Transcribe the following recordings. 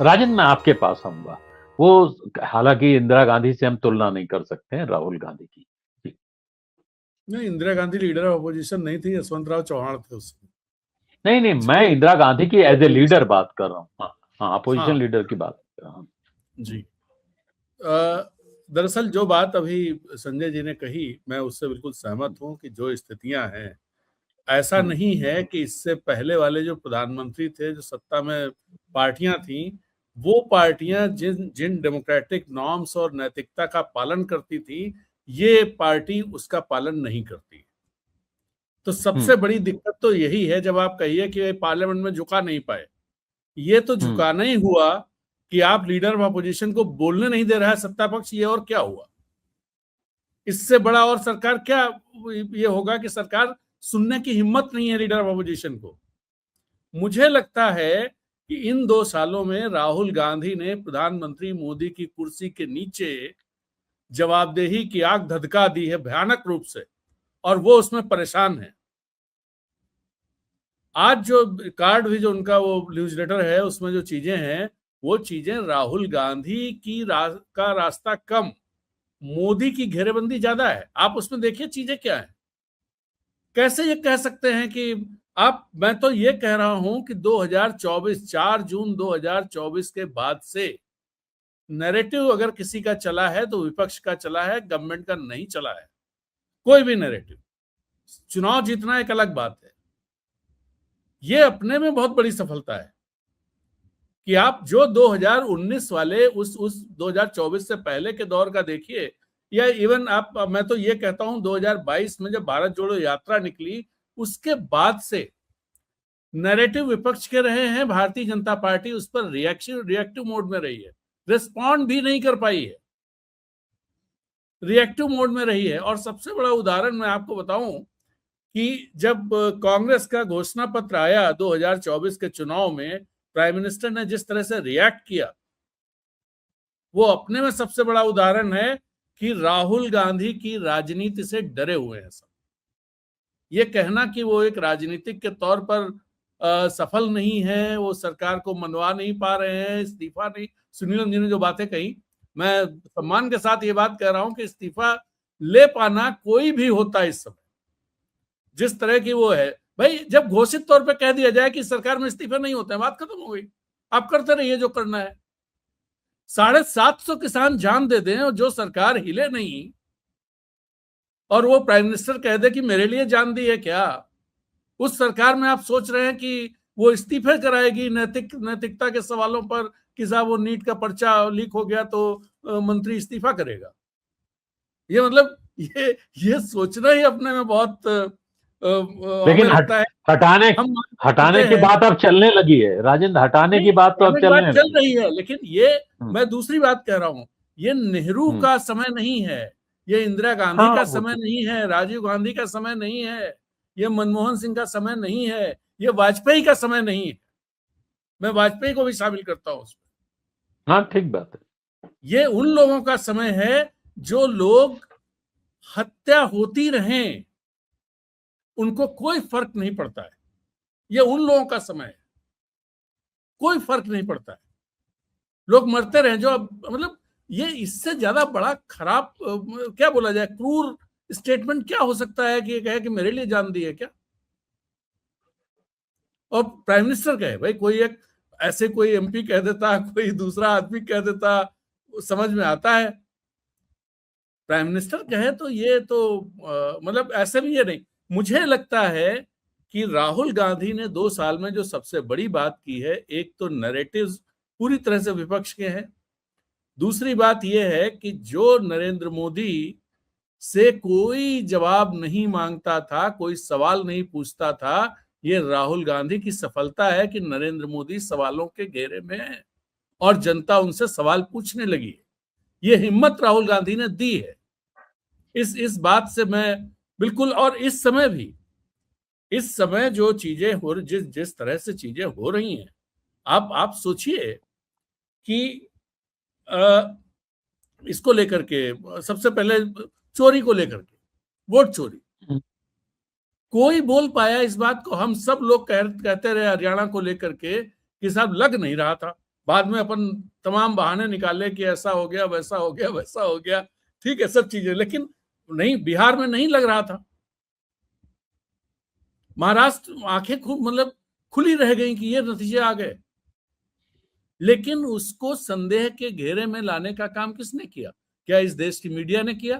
राजन, मैं आपके पास आऊंगा। वो हालांकि इंदिरा गांधी से हम तुलना नहीं कर सकते हैं राहुल गांधी की। जी। नहीं, Indira Gandhi leader of opposition नहीं थी, यशवंत राव चौहान थे उसमें। नहीं नहीं, मैं जो इंदिरा गांधी की एज ए लीडर अपोजिशन। बात कर रहा हूँ। हाँ हाँ, अपोजिशन हाँ लीडर की बात कर रहा हूँ। जी। दरअसल जो बात अभी संजय जी ने कही, मैं उससे बिल्कुल सहमत हूं कि जो स्थितियां हैं, ऐसा हम्म, नहीं है कि इससे पहले वाले जो प्रधानमंत्री थे, जो सत्ता में पार्टियां थी, वो पार्टियां जिन जिन डेमोक्रेटिक नॉर्म्स और नैतिकता का पालन करती थी, ये पार्टी उसका पालन नहीं करती। तो हम्म, सबसे बड़ी दिक्कत तो यही है, जब आप कहिए कि पार्लियामेंट में झुका नहीं पाए, ये तो हम्म, झुकाना ही हुआ कि आप लीडर ऑफ अपोजिशन को बोलने नहीं दे रहा है सत्ता पक्ष, ये और क्या हुआ? इससे बड़ा और सरकार क्या ये होगा कि सरकार सुनने की हिम्मत नहीं है लीडर ऑफ अपोजिशन को। मुझे लगता है कि इन 2 सालों में राहुल गांधी ने प्रधानमंत्री मोदी की कुर्सी के नीचे जवाबदेही की आग धधका दी है भयानक रूप से, और वो उसमें परेशान है। आज जो कार्ड भी जो उनका वो न्यूज़लेटर है, उसमें जो चीजें हैं, वो चीजें राहुल गांधी की का रास्ता कम, मोदी की घेरेबंदी ज्यादा है। आप उसमें देखिए चीजें क्या है। कैसे ये कह सकते हैं कि आप, मैं तो ये कह रहा हूं कि 2024, 4 जून 2024 के बाद से नैरेटिव अगर किसी का चला है तो विपक्ष का चला है, गवर्नमेंट का नहीं चला है कोई भी नैरेटिव। चुनाव जीतना एक अलग बात है, ये अपने में बहुत बड़ी सफलता है कि आप जो 2019 वाले उस 2024 से पहले के दौर का देखिए, या इवन आप, मैं तो ये कहता हूं 2022 में जब भारत जोड़ो यात्रा निकली, उसके बाद से नैरेटिव विपक्ष के रहे हैं, भारतीय जनता पार्टी उस पर रिएक्टिव मोड में रही है, रिस्पॉन्ड भी नहीं कर पाई है, रिएक्टिव मोड में रही है। और सबसे बड़ा उदाहरण मैं आपको बताऊं कि जब कांग्रेस का घोषणा पत्र आया 2024 के चुनाव में, प्राइम मिनिस्टर ने जिस तरह से रिएक्ट किया, वो अपने में सबसे बड़ा उदाहरण है कि राहुल गांधी की राजनीति से डरे हुए हैं सब। ये कहना कि वो एक राजनीतिक के तौर पर सफल नहीं है, वो सरकार को मनवा नहीं पा रहे हैं, इस्तीफा नहीं, सुनील जी ने जो बातें कही, मैं सम्मान के साथ ये बात कह रहा हूं कि इस्तीफा ले पाना कोई भी होता है इस समय, जिस तरह की वो है। भाई, जब घोषित तौर पे कह दिया जाए कि सरकार में इस्तीफे नहीं होते हैं, बात खत्म हो गई, आप करते रहिए जो करना है। 750 किसान जान दे दें और जो सरकार हिले नहीं, और वो प्राइम मिनिस्टर कह दे कि मेरे लिए जान दी है क्या, उस सरकार में आप सोच रहे हैं कि वो इस्तीफे कराएगी नैतिकता के सवालों पर कि साहब वो नीट का पर्चा लीक हो गया तो मंत्री इस्तीफा करेगा? ये मतलब ये सोचना ही अपने में बहुत हमें लेकिन लगता है। हटाने हम हटाने मानते की हैं, बात अब चलने लगी है राजेंद्र, हटाने नहीं, की बात तो अब हटाने की बात चलने चल लगी रही है, लेकिन ये, है। मैं दूसरी बात कह रहा हूं, ये नेहरू हम्म, का समय नहीं है, ये इंदिरा गांधी हाँ का वो समय तो। नहीं है, राजीव गांधी का समय नहीं है, ये मनमोहन सिंह का समय नहीं है, ये वाजपेयी का समय नहीं है। मैं वाजपेयी को भी शामिल करता हूं उसमें। हाँ ठीक बात है। ये उन लोगों का समय है जो लोग हत्या होती रहें, उनको कोई फर्क नहीं पड़ता है। ये उन लोगों का समय है, कोई फर्क नहीं पड़ता है, लोग मरते रहे जो अब, मतलब ये इससे ज्यादा बड़ा खराब क्या बोला जाए, क्रूर स्टेटमेंट क्या हो सकता है कि ये कहे कि मेरे लिए जान दी है क्या? और प्राइम मिनिस्टर कहे, भाई कोई एक ऐसे कोई एमपी कह देता, कोई दूसरा आदमी कह देता, समझ में आता है। प्राइम मिनिस्टर कहे तो ये तो मतलब ऐसे भी ये नहीं। मुझे लगता है कि राहुल गांधी ने 2 साल में जो सबसे बड़ी बात की है, एक तो नैरेटिव्स पूरी तरह से विपक्ष के हैं, दूसरी बात यह है कि जो नरेंद्र मोदी से कोई जवाब नहीं मांगता था, कोई सवाल नहीं पूछता था, ये राहुल गांधी की सफलता है कि नरेंद्र मोदी सवालों के घेरे में है और जनता उनसे सवाल पूछने लगी है। ये हिम्मत राहुल गांधी ने दी है। इस बात से मैं बिल्कुल, और इस समय भी, इस समय जो चीजें हो, जिस जिस तरह से चीजें हो रही हैं, आप सोचिए कि अ, इसको लेकर के, सबसे पहले चोरी को लेकर के, वोट चोरी, हम्म, कोई बोल पाया इस बात को? हम सब लोग कहते रहे हरियाणा को लेकर के कि साहब लग नहीं रहा था, बाद में अपन तमाम बहाने निकाले कि ऐसा हो गया, वैसा हो गया, वैसा हो गया, ठीक है सब चीजें, लेकिन नहीं, बिहार में नहीं लग रहा था। महाराष्ट्र आंखें मतलब खुली रह गई कि ये नतीजे आ गए, लेकिन उसको संदेह के घेरे में लाने का काम किसने किया? क्या इस देश की मीडिया ने किया?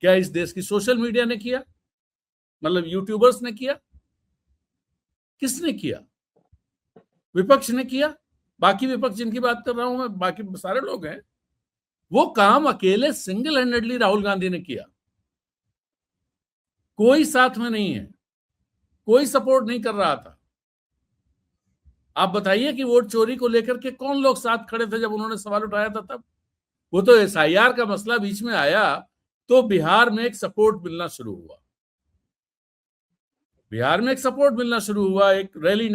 क्या इस देश की सोशल मीडिया ने किया? मतलब यूट्यूबर्स ने किया? किसने किया? विपक्ष ने किया। बाकी विपक्ष जिनकी बात कर रहा हूं मैं, बाकी सारे लोग हैं, वो काम अकेले सिंगल हैंडेडली राहुल गांधी ने किया। कोई साथ में नहीं है, कोई सपोर्ट नहीं कर रहा था। आप बताइए कि वोट चोरी को लेकर के कौन लोग साथ खड़े थे जब उन्होंने सवाल उठाया था? तब वो तो एसआईआर का मसला बीच में आया तो बिहार में एक सपोर्ट मिलना शुरू हुआ। बिहार में एक सपोर्ट मिलना शुरू हुआ, एक रैली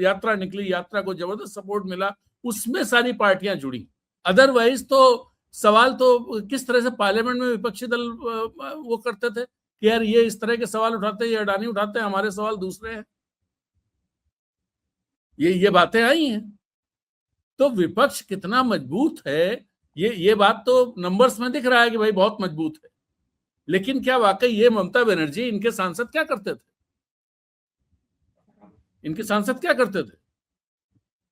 यात्रा निकली, यात्रा को जबरदस्त सपोर्ट मिला, उसमें सारी पार्टियां जुड़ी। अदरवाइज तो सवाल तो किस तरह से पार्लियामेंट में विपक्षी दल वो करते थे कि यार ये इस तरह के सवाल उठाते हैं, ये अडानी उठाते हैं, हमारे सवाल दूसरे हैं। ये बातें आई हैं। तो विपक्ष कितना मजबूत है, ये बात तो नंबर्स में दिख रहा है कि भाई बहुत मजबूत है, लेकिन क्या वाकई ये ममता बनर्जी, इनके सांसद क्या करते थे? इनके सांसद क्या करते थे?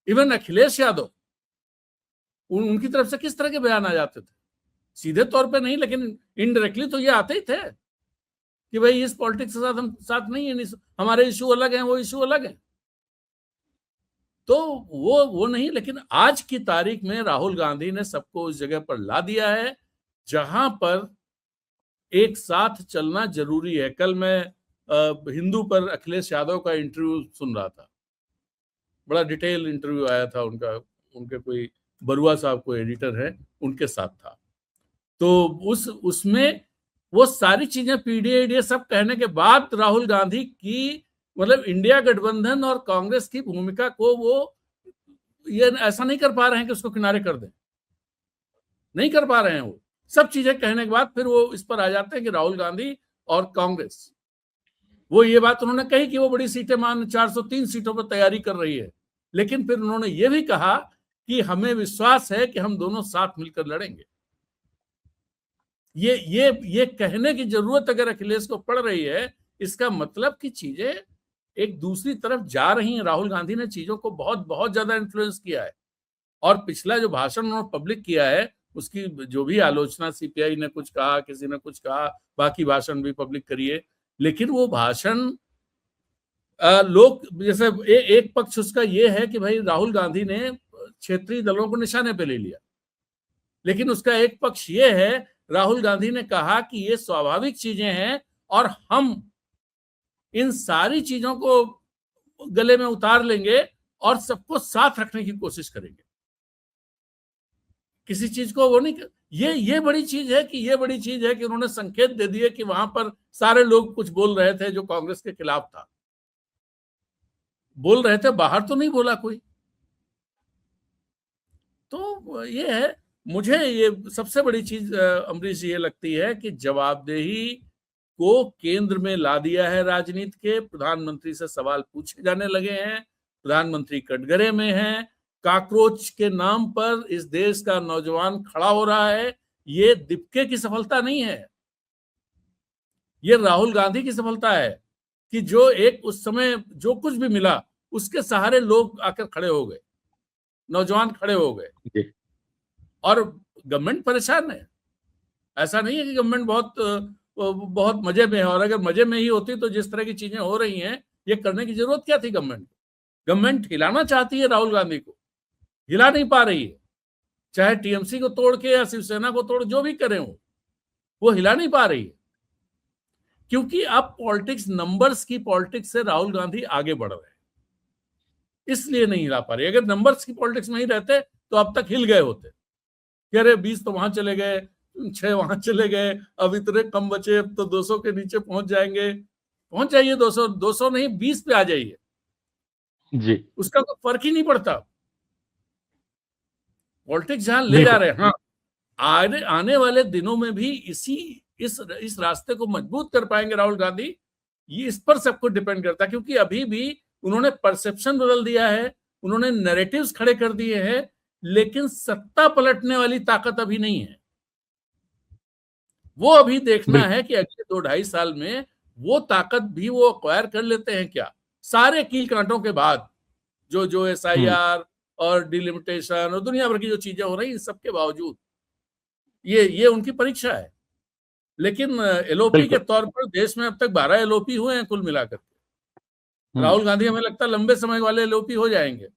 इवन अखिलेश यादव, उनकी तरफ से किस तरह के बयान आ जाते थे? सीधे तौर पे नहीं, लेकिन इनडायरेक्टली तो ये आते ही थे कि भाई इस पॉलिटिक्स के साथ हम साथ नहीं है, हमारे इशू अलग हैं, वो इशू अलग है। तो वो नहीं, लेकिन आज की तारीख में राहुल गांधी ने सबको उस जगह पर ला दिया है जहां पर एक साथ चलना जरूरी है। कल मैं हिंदू पर अखिलेश यादव का इंटरव्यू सुन रहा था, बड़ा डिटेल इंटरव्यू आया था उनका, उनके कोई बरुआ साहब को एडिटर है, उनके साथ था। तो उसमें वो सारी चीजें पीडीए सब कहने के बाद राहुल गांधी की मतलब इंडिया गठबंधन और कांग्रेस की भूमिका को वो ये ऐसा नहीं कर पा रहे हैं कि उसको किनारे कर दें, नहीं कर पा रहे हैं। वो सब चीजें कहने के बाद फिर वो इस पर आ जाते हैं कि राहुल गांधी और कांग्रेस, वो ये बात उन्होंने कही कि वो बड़ी सीटें मान 403 सीटों पर तैयारी कर रही है, लेकिन फिर उन्होंने ये भी कहा कि हमें विश्वास है कि हम दोनों साथ मिलकर लड़ेंगे। ये कहने की जरूरत अगर अखिलेश को पड़ रही है, इसका मतलब कि चीजें एक दूसरी तरफ जा रही हैं। राहुल गांधी ने चीजों को बहुत बहुत ज्यादा इन्फ्लुएंस किया है, और पिछला जो भाषण उन्होंने पब्लिक किया है उसकी जो भी आलोचना, सीपीआई ने कुछ कहा, किसी ने कुछ कहा, बाकी भाषण भी पब्लिक करिए, लेकिन वो भाषण लोग जैसे एक पक्ष उसका ये है कि भाई राहुल गांधी ने क्षेत्रीय दलों को निशाने पे ले लिया, लेकिन उसका एक पक्ष ये है, राहुल गांधी ने कहा कि ये स्वाभाविक चीजें हैं और हम इन सारी चीजों को गले में उतार लेंगे और सबको साथ रखने की कोशिश करेंगे। किसी चीज को वो नहीं, ये बड़ी चीज है कि ये बड़ी चीज है कि उन्होंने संकेत दे दिए कि वहां पर सारे लोग कुछ बोल रहे थे जो कांग्रेस के खिलाफ था, बोल रहे थे, बाहर तो नहीं बोला कोई। तो ये है, मुझे ये सबसे बड़ी चीज अमरीश ये लगती है कि जवाबदेही को केंद्र में ला दिया है राजनीति के। प्रधानमंत्री से सवाल पूछे जाने लगे हैं, प्रधानमंत्री कटघरे में हैं, कॉकरोच के नाम पर इस देश का नौजवान खड़ा हो रहा है। ये दीपके की सफलता नहीं है, ये राहुल गांधी की सफलता है कि जो एक उस समय जो कुछ भी मिला उसके सहारे लोग आकर खड़े हो गए, नौजवान खड़े हो गए, और गवर्नमेंट परेशान है। ऐसा नहीं है कि गवर्नमेंट बहुत मजे में है, और अगर मजे में ही होती तो जिस तरह की चीजें हो रही हैं ये करने की जरूरत क्या थी गवर्नमेंट को? गवर्नमेंट हिलाना चाहती है राहुल गांधी को, हिला नहीं पा रही है, चाहे टीएमसी को तोड़ के या शिवसेना को तोड़, जो भी करें वो हिला नहीं पा रही है, क्योंकि अब पॉलिटिक्स, नंबर्स की पॉलिटिक्स से राहुल गांधी आगे बढ़ रहे हैं, इसलिए नहीं हिला पा रही। अगर नंबर्स की पॉलिटिक्स में ही रहते तो अब तक हिल गए होते कि अरे 20 तो वहां चले गए, 6 वहां चले गए, अब इतने कम बचे, अब तो 200 के नीचे पहुंच जाएंगे। पहुंच जाइए 200 नहीं 20 पे आ जाइए जी, उसका तो फर्क ही नहीं पड़ता। पॉलिटिक्स जहां ले जा रहे हैं, हाँ, आने वाले दिनों में भी इस रास्ते को मजबूत कर पाएंगे राहुल गांधी, ये इस पर सब कुछ डिपेंड करता है, क्योंकि अभी भी उन्होंने परसेप्शन बदल दिया है, उन्होंने नैरेटिव्स खड़े कर दिए हैं लेकिन सत्ता पलटने वाली ताकत अभी नहीं है। वो अभी देखना है कि अगले 2-2.5 साल में वो ताकत भी वो अक्वायर कर लेते हैं क्या, सारे कील कांटों के बाद, जो SIR और डिलिमिटेशन और दुनिया भर की जो चीजें हो रही इन सबके बावजूद ये उनकी परीक्षा है। लेकिन LOP के तौर पर देश में अब तक 12 LOP हुए हैं कुल मिलाकर के। राहुल गांधी हमें लगता है लंबे समय वाले LOP हो जाएंगे,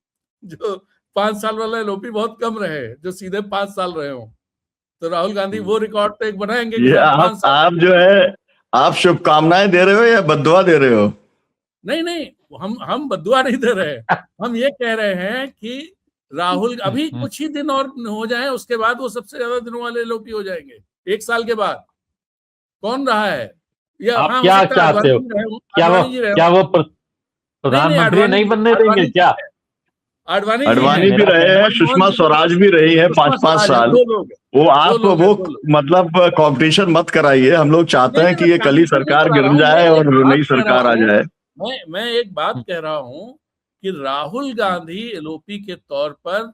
जो 5 साल वाला LOP बहुत कम रहे, जो सीधे 5 साल रहे हों। तो राहुल गांधी वो रिकॉर्ड तो एक बनाएंगे कि आप जो है आप शुभकामनाएं दे रहे हो या बद्दुआ दे रहे हो? नहीं, हम बद्दुआ नहीं दे रहे, हम ये कह रहे हैं कि राहुल अभी कुछ ही दिन और हो जाए, उसके बाद वो सबसे ज्यादा दिनों वाले LOP हो जाएंगे 1 साल के बाद। कौन रहा है या आप क्या चाहते हो? क्या वो प्रधानमंत्री नहीं बनने देंगे क्या? आडवाणी भी रहे हैं, सुषमा स्वराज भी रही है 5-5 साल। वो आप वो मतलब कंपटीशन मत कराइए। हम लोग चाहते हैं कि ये कली सरकार गिर जाए और नई सरकार आ जाए। मैं एक बात कह रहा हूं कि राहुल गांधी LOP के तौर पर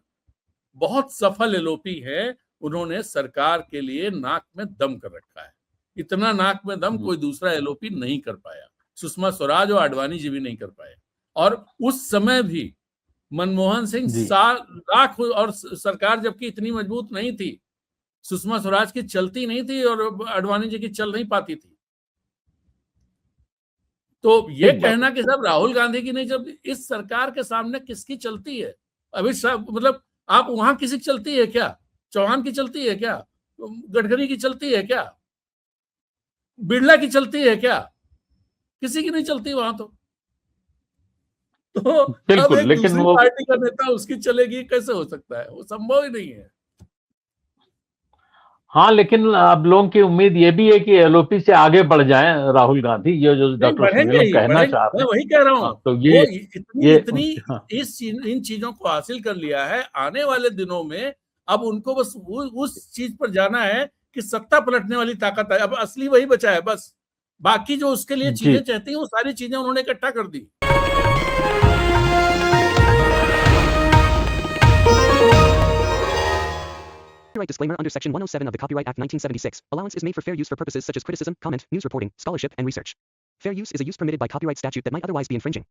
बहुत सफल LOP है। उन्होंने सरकार के लिए नाक में दम कर रखा है। इतना नाक में दम कोई दूसरा LOP नहीं कर पाया। सुषमा स्वराज और आडवाणी जी भी नहीं कर पाए। और उस समय भी मनमोहन सिंह लाख और सरकार जबकि इतनी मजबूत नहीं थी, सुषमा स्वराज की चलती नहीं थी और आडवाणी जी की चल नहीं पाती थी। तो ये कहना कि सब राहुल गांधी की नहीं चलती, इस सरकार के सामने किसकी चलती है? अभी सब मतलब आप वहां किसी की चलती है क्या? चौहान की चलती है क्या? गडकरी की चलती है क्या? बिरला की चलती है क्या? किसी की नहीं चलती वहां तो अब एक दूसरी पार्टी का नेता उसकी चलेगी, कैसे हो सकता है? वो संभव ही नहीं है। हाँ, लेकिन अब लोगों की उम्मीद ये भी है कि LOP से आगे बढ़ जाएं राहुल गांधी। ये जो डॉक्टर सुनील कहना चाह रहे हैं, मैं वही कह रहा हूँ। तो इन चीजों को हासिल कर लिया है। आने वाले दिनों में अब उनको बस उस चीज पर जाना है कि सत्ता पलटने वाली ताकत है। अब असली वही बचा है बस। बाकी जो उसके लिए चीजें चाहती हैं वो सारी चीजें उन्होंने इकट्ठा कर दी। Copyright disclaimer under Section 107 of the Copyright Act 1976. Allowance is made for fair use for purposes such as criticism, comment, news reporting, scholarship, and research. Fair use is a use permitted by copyright statute that might otherwise be infringing.